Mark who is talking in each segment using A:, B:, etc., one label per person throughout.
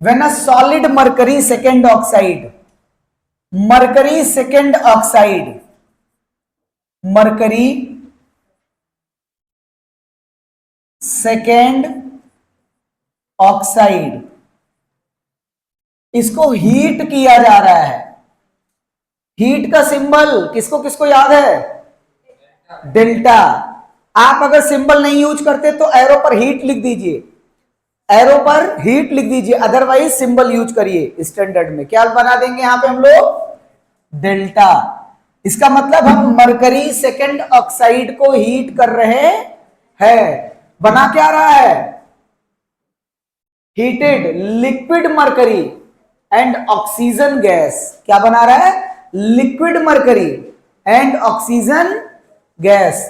A: When a solid mercury second oxide, mercury second oxide, mercury second oxide, इसको heat किया जा रहा है। हीट का सिंबल किसको किसको याद है? डेल्टा। आप अगर सिंबल नहीं यूज करते तो एरो पर हीट लिख दीजिए, एरो पर हीट लिख दीजिए, अदरवाइज सिंबल यूज करिए। स्टैंडर्ड में क्या बना देंगे यहां पे हम लोग? डेल्टा। इसका मतलब हम मरकरी सेकेंड ऑक्साइड को हीट कर रहे हैं। बना क्या रहा है? Heated liquid mercury and oxygen gas. क्या बना रहा है? Liquid mercury and oxygen gas.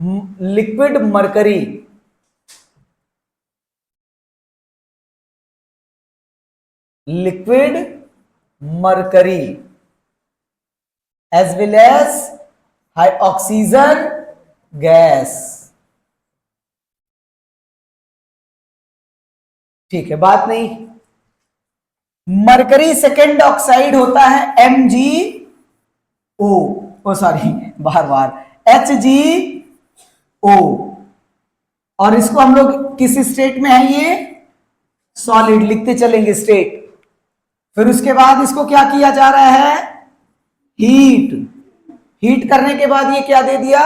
A: Liquid mercury, liquid mercury as well as high oxygen gas. ठीक है, बात नहीं। मरकरी सेकेंड ऑक्साइड होता है MgO, ओ सॉरी बार बार HgO, और इसको हम लोग किस स्टेट में है? ये सॉलिड लिखते चलेंगे स्टेट। फिर उसके बाद इसको क्या किया जा रहा है? हीट। हीट करने के बाद ये क्या दे दिया?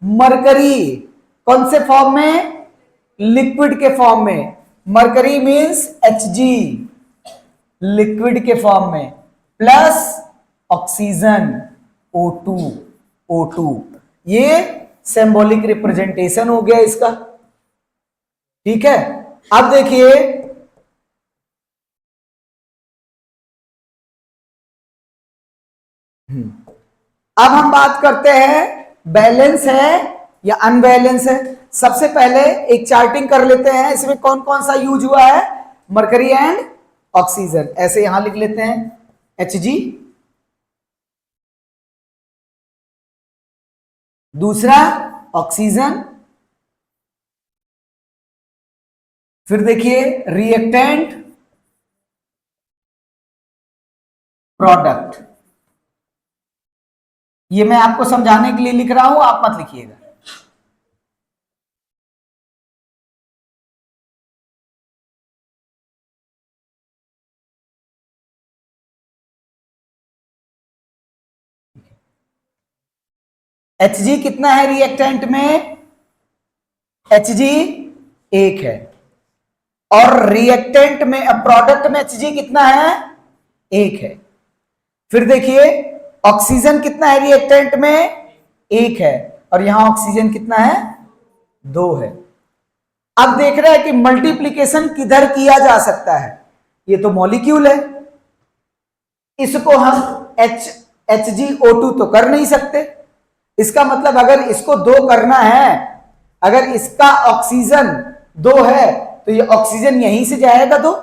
A: मरकरी। कौन से फॉर्म में? लिक्विड के फॉर्म में। मरकरी मींस Hg, लिक्विड के फॉर्म में, प्लस ऑक्सीजन O2, O2। ये सिंबॉलिक रिप्रेजेंटेशन हो गया इसका। ठीक है, अब देखिए अब हम बात करते हैं बैलेंस है या अनबैलेंस है। सबसे पहले एक चार्टिंग कर लेते हैं, इसमें कौन कौन सा यूज हुआ है? मरकरी एंड ऑक्सीजन, ऐसे यहां लिख लेते हैं Hg, दूसरा ऑक्सीजन, फिर देखिए रिएक्टेंट, प्रोडक्ट। ये मैं आपको समझाने के लिए लिख रहा हूं, आप मत लिखिएगा। Hg कितना है रिएक्टेंट में? Hg 1 है। और रिएक्टेंट में, प्रोडक्ट में Hg कितना है? 1 है। फिर देखिए ऑक्सीजन कितना है रिएक्टेंट में? 1 है। और यहां ऑक्सीजन कितना है? 2 है। अब देख रहे हैं कि मल्टीप्लीकेशन किधर किया जा सकता है। ये तो मॉलिक्यूल है, इसको हम HgO2 तो कर नहीं सकते। इसका मतलब अगर इसको 2 करना है, अगर इसका ऑक्सीजन 2 है तो ये ऑक्सीजन यहीं से जाएगा 2।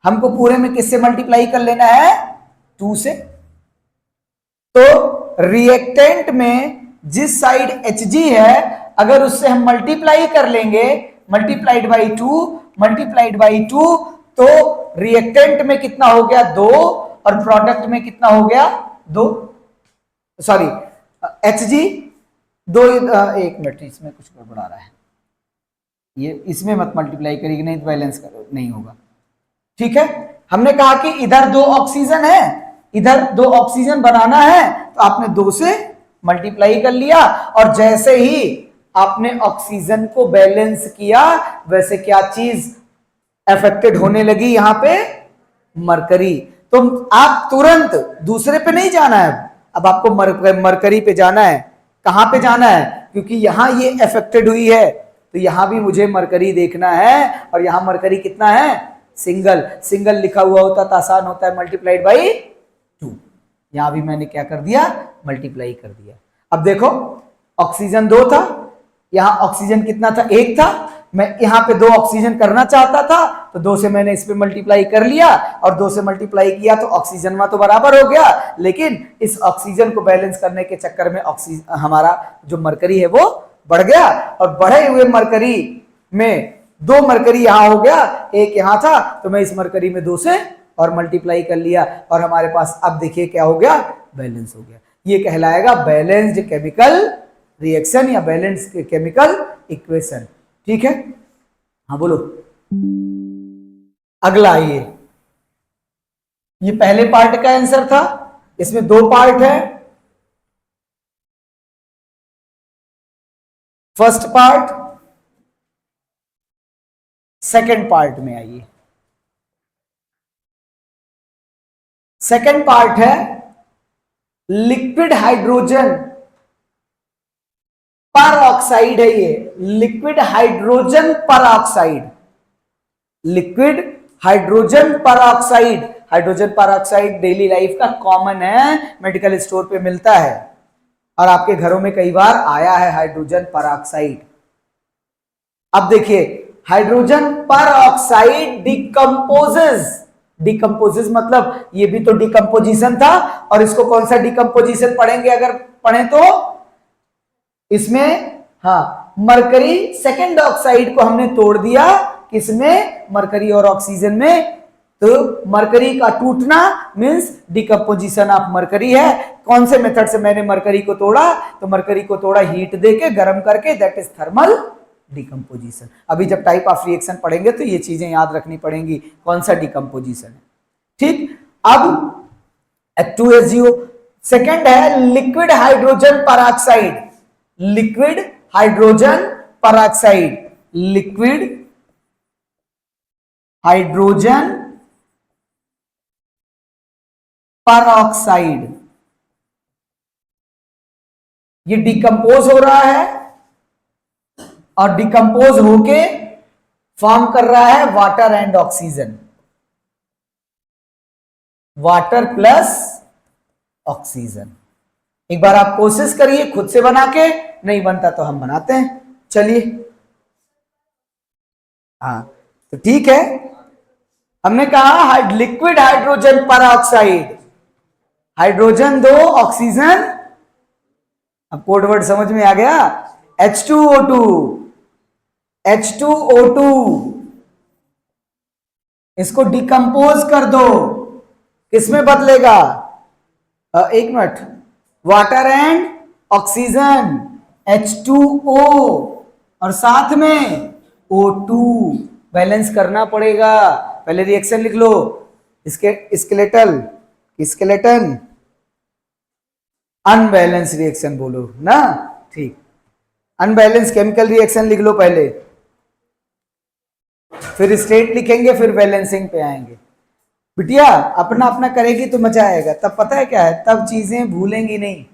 A: हमको पूरे में किससे मल्टीप्लाई कर लेना है? 2 से। तो रिएक्टेंट में जिस साइड Hg है, अगर उससे हम मल्टीप्लाई कर लेंगे, मल्टीप्लाइड बाई 2, मल्टीप्लाइड बाई 2, तो रिएक्टेंट में कितना हो गया? 2, और प्रोडक्ट में कितना हो गया? 2, सॉरी Hg 2। एक मिनट, इसमें कुछ गड़बड़ा रहा है, ये इसमें मत मल्टीप्लाई करिए, नहीं तो बैलेंस नहीं होगा। ठीक है, हमने कहा कि इधर 2 ऑक्सीजन है, इधर 2 ऑक्सीजन बनाना है, तो आपने 2 से मल्टीप्लाई कर लिया, और जैसे ही आपने ऑक्सीजन को बैलेंस किया, वैसे क्या चीज अफेक्टेड होने लगी? यहां पे मरकरी। तो आप तुरंत दूसरे पे नहीं जाना है, अब आपको मरकरी पे जाना है। कहां पे जाना है? क्योंकि यहां ये अफेक्टेड हुई है, तो यहां भी मुझे मरकरी देखना है। और यहां मरकरी कितना है? सिंगल। सिंगल लिखा हुआ होता तो आसान होता है, मल्टीप्लाइड बाई 2। यहां भी मैंने क्या कर दिया? मल्टीप्लाई कर दिया। अब देखो ऑक्सीजन 2 था, यहां ऑक्सीजन कितना था? 1 था। मैं यहां पे 2 ऑक्सीजन करना चाहता था, तो 2 से मैंने इस पे मल्टीप्लाई कर लिया, और 2 से मल्टीप्लाई किया तो ऑक्सीजन में तो बराबर हो गया। लेकिन इस ऑक्सीजन को बैलेंस करने के चक्कर में हमारा जो मरकरी है वो बढ़ गया, और बढ़े हुए मरकरी में 2 मरकरी यहां हो गया, 1 यहां था, तो मैं इस मरकरी में 2 से और मल्टीप्लाई कर लिया और हमारे पास अब देखिए क्या हो गया, बैलेंस हो गया। ये कहलाएगा बैलेंस्ड केमिकल रिएक्शन या बैलेंस्ड केमिकल इक्वेशन। ठीक है, हाँ बोलो। अगला ये पहले पार्ट का आंसर था, इसमें 2 पार्ट है। फर्स्ट पार्ट, सेकंड पार्ट में आइए। सेकंड पार्ट है लिक्विड हाइड्रोजन पर ऑक्साइड है। ये लिक्विड हाइड्रोजन पर ऑक्साइड, लिक्विड हाइड्रोजन पर ऑक्साइड। हाइड्रोजन पर ऑक्साइड डेली लाइफ का कॉमन है, मेडिकल स्टोर पे मिलता है और आपके घरों में कई बार आया है हाइड्रोजन पर ऑक्साइड। अब देखिए, हाइड्रोजन पर ऑक्साइड डिकम्पोजेस मतलब ये भी तो डिकम्पोजिशन था, और इसको कौन सा डिकम्पोजिशन पढ़ेंगे अगर पढ़े तो इसमें, हाँ, मरकरी सेकेंड ऑक्साइड को हमने तोड़ दिया, किसमें, मरकरी और ऑक्सीजन में। तो मरकरी का टूटना मींस डिकम्पोजिशन ऑफ मरकरी है। कौन से मेथड से मैंने मरकरी को तोड़ा, तो मरकरी को तोड़ा हीट देके, गर्म करके, दैट इज थर्मल डिकम्पोजिशन। अभी जब टाइप ऑफ रिएक्शन पढ़ेंगे तो ये चीजें याद रखनी पड़ेंगी, कौन सा डिकम्पोजिशन है। ठीक, अब H2SO। सेकेंड है liquid hydrogen peroxide, liquid hydrogen peroxide, liquid hydrogen peroxide. ये डिकम्पोज हो रहा है और डिकम्पोज होके फॉर्म कर रहा है water and oxygen, water plus oxygen. एक बार आप कोशिश करिए खुद से बना के, नहीं बनता तो हम बनाते हैं। चलिए, हाँ तो ठीक है, हमने कहा liquid hydrogen peroxide, hydrogen 2 oxygen, अब कोड वर्ड समझ में आ गया, H2O2, H2O2, इसको डिकम्पोज कर दो, किसमें बदलेगा, एक minute, water and oxygen H2O और साथ में O2, बैलेंस करना पड़ेगा। पहले रिएक्शन लिख लो, इसके स्केलेटन अनबैलेंस रिएक्शन बोलो ना, ठीक, अनबैलेंस केमिकल रिएक्शन लिख लो पहले, फिर स्टेट लिखेंगे, फिर बैलेंसिंग पे आएंगे। बिटिया अपना अपना करेगी तो मजा आएगा, तब पता है क्या है, तब चीजें भूलेंगी नहीं,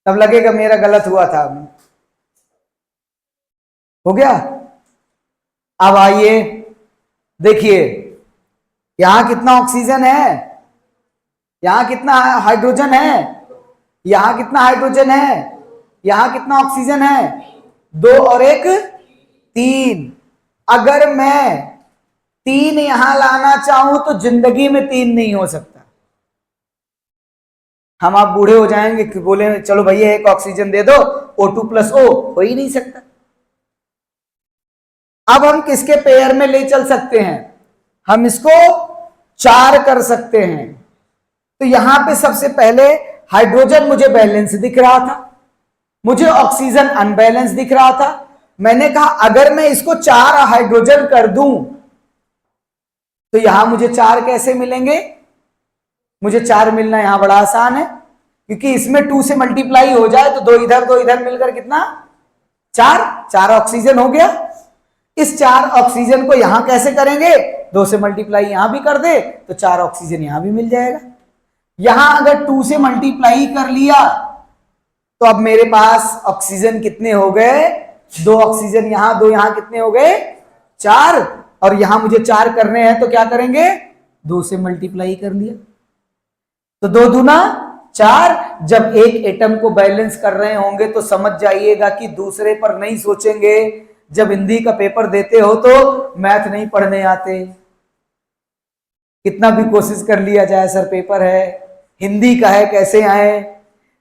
A: तब लगेगा मेरा गलत हुआ था। हो गया, अब आइए देखिए, यहां कितना ऑक्सीजन है, यहां कितना हाइड्रोजन है, यहां कितना हाइड्रोजन है, यहां कितना ऑक्सीजन है, 2 और 1 3। अगर मैं 3 यहां लाना चाहूं तो जिंदगी में 3 नहीं हो सकता। हम आप बूढ़े हो जाएंगे कि बोले चलो भैया 1 ऑक्सीजन दे दो, O2 + O, हो ही नहीं सकता। अब हम किसके पेयर में ले चल सकते हैं, हम इसको 4 कर सकते हैं। तो यहां पे सबसे पहले हाइड्रोजन मुझे बैलेंस दिख रहा था, मुझे ऑक्सीजन अनबैलेंस दिख रहा था। मैंने कहा अगर मैं इसको 4 हाइड्रोजन कर दूं तो यहां मुझे 4 कैसे मिलेंगे, मुझे 4 मिलना यहां बड़ा आसान है, क्योंकि इसमें 2 से मल्टीप्लाई हो जाए तो 2 इधर मिलकर कितना, 4 ऑक्सीजन हो गया। इस 4 ऑक्सीजन को यहां कैसे करेंगे, 2 से मल्टीप्लाई यहां भी कर दे तो 4 ऑक्सीजन यहां भी मिल जाएगा। यहां अगर 2 से मल्टीप्लाई कर लिया तो अब मेरे पास ऑक्सीजन कितने हो गए, 2 ऑक्सीजन यहां, 2 यहां, कितने हो गए, 4। और यहां मुझे 4 करने हैं तो क्या करेंगे, 2 से मल्टीप्लाई कर लिया तो 2 दूना 4। जब एक एटम को बैलेंस कर रहे होंगे तो समझ जाइएगा कि दूसरे पर नहीं सोचेंगे। जब हिंदी का पेपर देते हो तो मैथ नहीं पढ़ने आते, कितना भी कोशिश कर लिया जाए सर पेपर है, हिंदी का है, कैसे आए।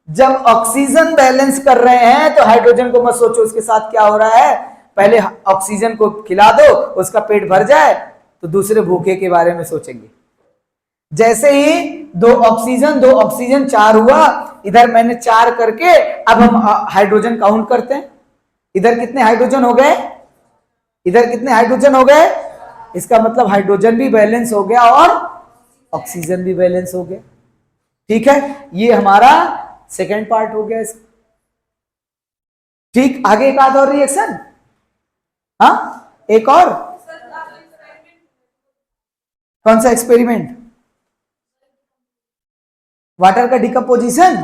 A: जब ऑक्सीजन बैलेंस कर रहे हैं तो हाइड्रोजन को मत सोचो इसके साथ क्या हो रहा है, पहले ऑक्सीजन को खिला दो, उसका पेट भर जाए तो दूसरे भूखे के बारे में सोचेंगे। जैसे ही दो ऑक्सीजन 4 हुआ, इधर मैंने 4 करके अब हम हाइड्रोजन काउंट करते हैं। इधर कितने हाइड्रोजन हो गए, इधर कितने हाइड्रोजन हो गए, इसका मतलब हाइड्रोजन भी बैलेंस हो गया और ऑक्सीजन भी बैलेंस हो गया। ठीक है, ये हमारा सेकेंड पार्ट हो गया इसका। ठीक, आगे एक आध और रिएक्शन, हाँ एक और, कौन सा एक्सपेरिमेंट, वाटर का डिकम्पोजिशन।